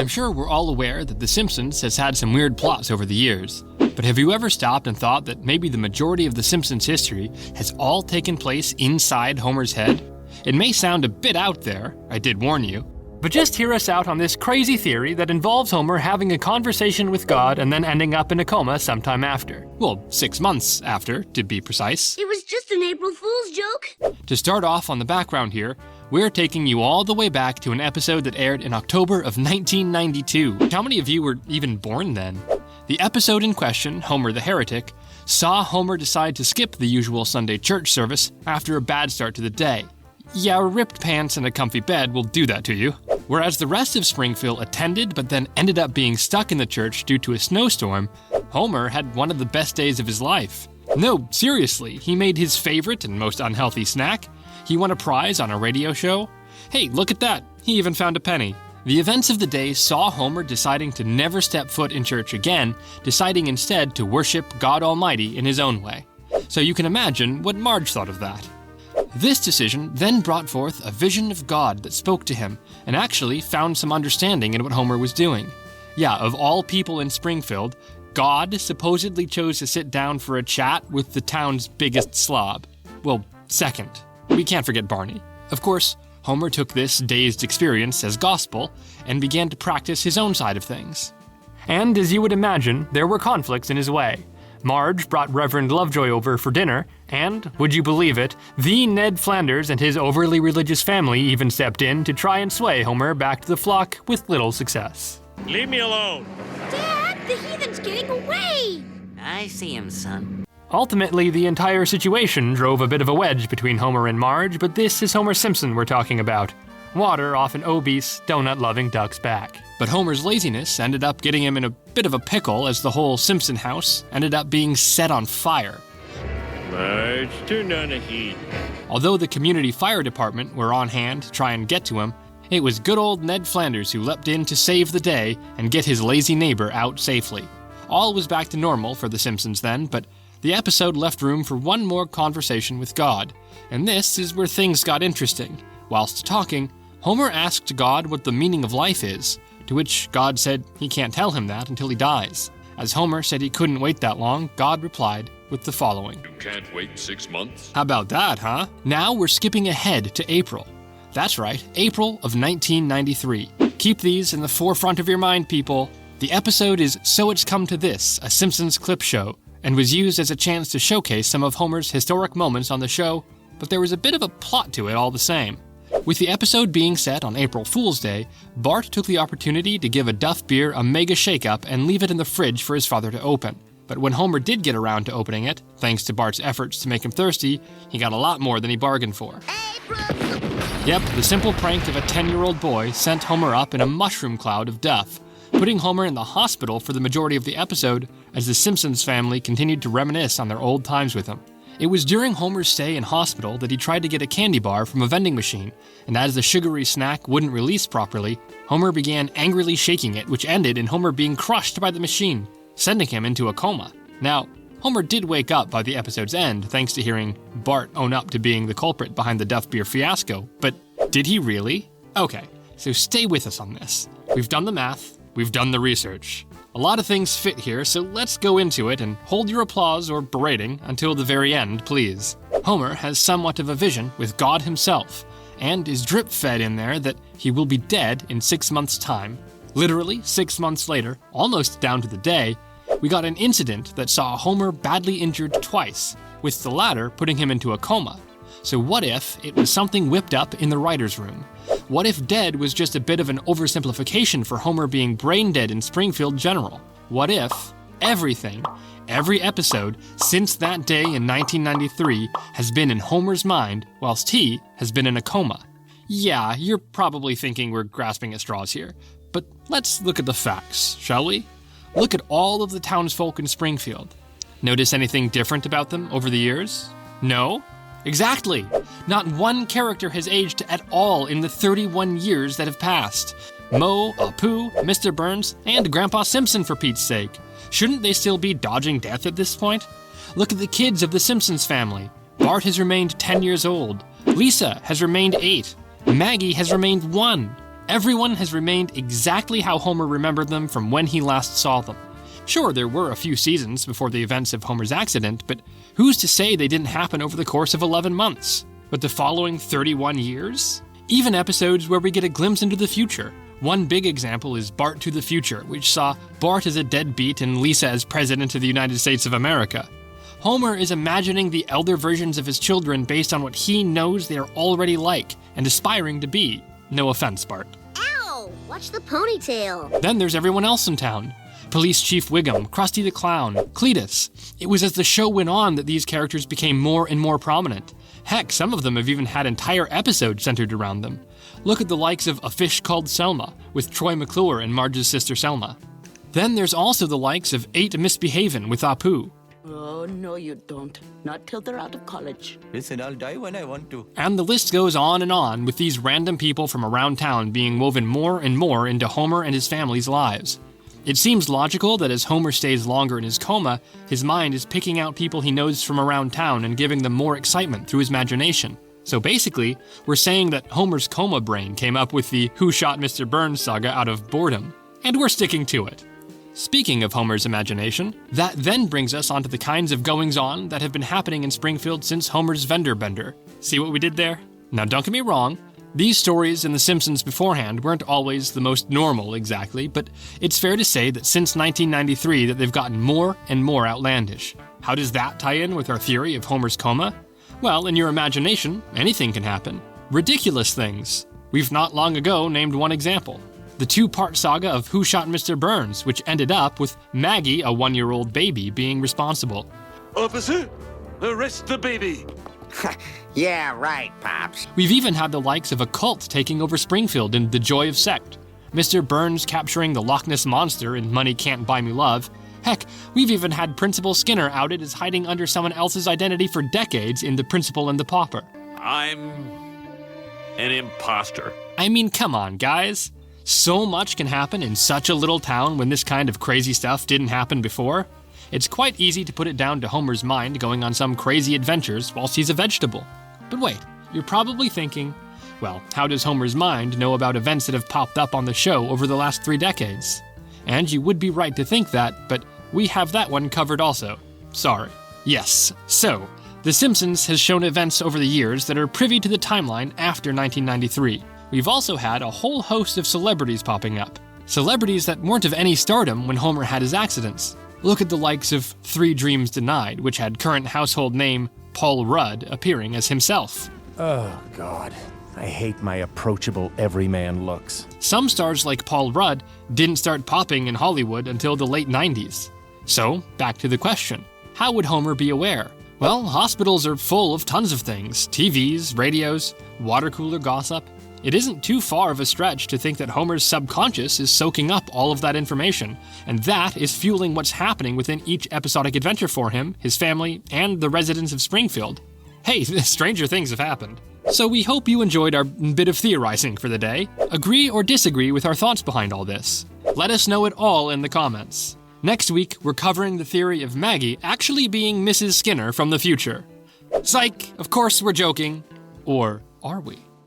I'm sure we're all aware that The Simpsons has had some weird plots over the years, but have you ever stopped and thought that maybe the majority of The Simpsons history has all taken place inside Homer's head? It may sound a bit out there, I did warn you, but just hear us out on this crazy theory that involves Homer having a conversation with God and then ending up in a coma sometime after. Well, 6 months after, to be precise. It was just an April Fool's joke. To start off on the background here, we're taking you all the way back to an episode that aired in October of 1992. How many of you were even born then? The episode in question, Homer the Heretic, saw Homer decide to skip the usual Sunday church service after a bad start to the day. Yeah, ripped pants and a comfy bed will do that to you. Whereas the rest of Springfield attended but then ended up being stuck in the church due to a snowstorm, Homer had one of the best days of his life. No, seriously, he made his favorite and most unhealthy snack. He won a prize on a radio show. Hey, look at that, he even found a penny. The events of the day saw Homer deciding to never step foot in church again, deciding instead to worship God Almighty in his own way. So you can imagine what Marge thought of that. This decision then brought forth a vision of God that spoke to him, and actually found some understanding in what Homer was doing. Yeah, of all people in Springfield, God supposedly chose to sit down for a chat with the town's biggest slob. Well, second. We can't forget Barney. Of course, Homer took this dazed experience as gospel, and began to practice his own side of things. And as you would imagine, there were conflicts in his way. Marge brought Reverend Lovejoy over for dinner, and, would you believe it, the Ned Flanders and his overly religious family even stepped in to try and sway Homer back to the flock with little success. Leave me alone! Dad, the heathen's getting away! I see him, son. Ultimately, the entire situation drove a bit of a wedge between Homer and Marge, but this is Homer Simpson we're talking about. Water off an obese, donut-loving duck's back. But Homer's laziness ended up getting him in a bit of a pickle as the whole Simpson house ended up being set on fire. Marge, turn down the heat. Although the community fire department were on hand to try and get to him, it was good old Ned Flanders who leapt in to save the day and get his lazy neighbor out safely. All was back to normal for the Simpsons then, but the episode left room for one more conversation with God, and this is where things got interesting. Whilst talking, Homer asked God what the meaning of life is, to which God said he can't tell him that until he dies. As Homer said he couldn't wait that long, God replied with the following. You can't wait 6 months? How about that, huh? Now we're skipping ahead to April. That's right, April of 1993. Keep these in the forefront of your mind, people. The episode is So It's Come to This, a Simpsons clip show, and was used as a chance to showcase some of Homer's historic moments on the show, but there was a bit of a plot to it all the same. With the episode being set on April Fool's Day, Bart took the opportunity to give a Duff beer a mega shake-up and leave it in the fridge for his father to open. But when Homer did get around to opening it, thanks to Bart's efforts to make him thirsty, he got a lot more than he bargained for. Yep, the simple prank of a 10-year-old boy sent Homer up in a mushroom cloud of Duff, putting Homer in the hospital for the majority of the episode as the Simpsons family continued to reminisce on their old times with him. It was during Homer's stay in hospital that he tried to get a candy bar from a vending machine, and as the sugary snack wouldn't release properly, Homer began angrily shaking it, which ended in Homer being crushed by the machine, sending him into a coma. Now, Homer did wake up by the episode's end thanks to hearing Bart own up to being the culprit behind the Duff beer fiasco, but did he really? Okay, so stay with us on this. We've done the math, we've done the research. A lot of things fit here, so let's go into it and hold your applause or berating until the very end, please. Homer has somewhat of a vision with God himself, and is drip-fed in there that he will be dead in 6 months' time. Literally, 6 months later, almost down to the day, we got an incident that saw Homer badly injured twice, with the latter putting him into a coma. So what if it was something whipped up in the writer's room? What if dead was just a bit of an oversimplification for Homer being brain dead in Springfield General? What if everything, every episode since that day in 1993 has been in Homer's mind whilst he has been in a coma? Yeah, you're probably thinking we're grasping at straws here, but let's look at the facts, shall we? Look at all of the townsfolk in Springfield. Notice anything different about them over the years? No? Exactly! Not one character has aged at all in the 31 years that have passed. Moe, Apu, Mr. Burns, and Grandpa Simpson, for Pete's sake. Shouldn't they still be dodging death at this point? Look at the kids of the Simpsons family. Bart has remained 10 years old. Lisa has remained 8. Maggie has remained 1. Everyone has remained exactly how Homer remembered them from when he last saw them. Sure, there were a few seasons before the events of Homer's accident, but who's to say they didn't happen over the course of 11 months? But the following 31 years? Even episodes where we get a glimpse into the future. One big example is Bart to the Future, which saw Bart as a deadbeat and Lisa as president of the United States of America. Homer is imagining the elder versions of his children based on what he knows they are already like and aspiring to be. No offense, Bart. Ow! Watch the ponytail. Then there's everyone else in town. Police Chief Wiggum, Krusty the Clown, Cletus. It was as the show went on that these characters became more and more prominent. Heck, some of them have even had entire episodes centered around them. Look at the likes of A Fish Called Selma, with Troy McClure and Marge's sister Selma. Then there's also the likes of Eight Misbehavin' with Apu. Oh, no, you don't. Not till they're out of college. Listen, I'll die when I want to. And the list goes on, with these random people from around town being woven more and more into Homer and his family's lives. It seems logical that as Homer stays longer in his coma, his mind is picking out people he knows from around town and giving them more excitement through his imagination. So basically, we're saying that Homer's coma brain came up with the Who Shot Mr. Burns saga out of boredom. And we're sticking to it. Speaking of Homer's imagination, that then brings us onto the kinds of goings-on that have been happening in Springfield since Homer's vendor bender. See what we did there? Now don't get me wrong, these stories in The Simpsons beforehand weren't always the most normal exactly, but it's fair to say that since 1993 that they've gotten more and more outlandish. How does that tie in with our theory of Homer's coma? Well, in your imagination, anything can happen. Ridiculous things. We've not long ago named one example. The two-part saga of Who Shot Mr. Burns, which ended up with Maggie, a 1-year-old baby, being responsible. Officer, arrest the baby. Yeah, right, Pops. We've even had the likes of a cult taking over Springfield in The Joy of Sect, Mr. Burns capturing the Loch Ness Monster in Money Can't Buy Me Love. Heck, we've even had Principal Skinner outed as hiding under someone else's identity for decades in The Principal and the Pauper. I'm an imposter. I mean, come on, guys. So much can happen in such a little town when this kind of crazy stuff didn't happen before. It's quite easy to put it down to Homer's mind going on some crazy adventures whilst he's a vegetable. But wait, you're probably thinking, well, how does Homer's mind know about events that have popped up on the show over the last 3 decades? And you would be right to think that, but we have that one covered also. Sorry. Yes, so, The Simpsons has shown events over the years that are privy to the timeline after 1993. We've also had a whole host of celebrities popping up. Celebrities that weren't of any stardom when Homer had his accidents. Look at the likes of 3 Dreams Denied, which had current household name Paul Rudd appearing as himself. Oh, God. I hate my approachable everyman looks. Some stars like Paul Rudd didn't start popping in Hollywood until the late 90s. So, back to the question. How would Homer be aware? Well, hospitals are full of tons of things. TVs, radios, water cooler gossip. It isn't too far of a stretch to think that Homer's subconscious is soaking up all of that information, and that is fueling what's happening within each episodic adventure for him, his family, and the residents of Springfield. Hey, stranger things have happened. So we hope you enjoyed our bit of theorizing for the day. Agree or disagree with our thoughts behind all this? Let us know it all in the comments. Next week, we're covering the theory of Maggie actually being Mrs. Skinner from the future. Psych, of course we're joking. Or are we?